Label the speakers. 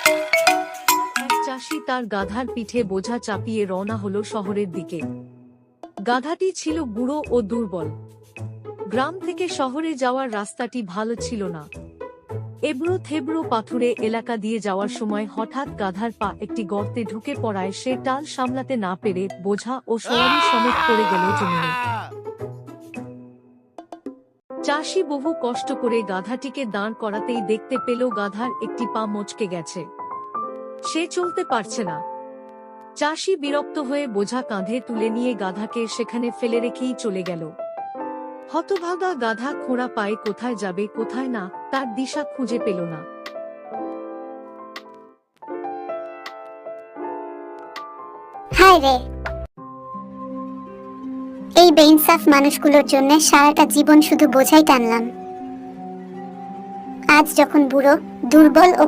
Speaker 1: এক চাষি তার গাধার পিঠে বোঝা চাপিয়ে রওনা হলো শহরের দিকে। গাধাটি ছিল বুড়ো ও দুর্বল। গ্রাম থেকে শহরে যাওয়ার রাস্তাটি ভালো ছিল না। এবড়ো থেবড়ো পাথুরে এলাকা দিয়ে যাওয়ার সময় হঠাৎ গাধার পা একটি গর্তে ঢুকে পড়ায় সে টাল সামলাতে না পেরে বোঝা ও সওয়ারি সমেত পড়ে গেল জমিনে। চাষি বহু কষ্ট করে গাধাটিকে দাঁড় করাতেই দেখতে পেল গাধার একটি পা মচকে গেছে, সে চলতে পারছে না। চাষি বিরক্ত হয়ে বোঝা কাঁধে তুলে নিয়ে গাধাকে সেখানে ফেলে রেখেই চলে গেল। হতভাগা গাধা খোঁড়া পায়ে কোথায় যাবে কোথায় না তার দিশা খুঁজে পেল না।
Speaker 2: হায় রে, এই বেইনসাফ মানুষগুলোর জন্য সারাটা জীবন শুধু বোঝাই টানলাম। আজ যখন বুড়ো, দুর্বল ও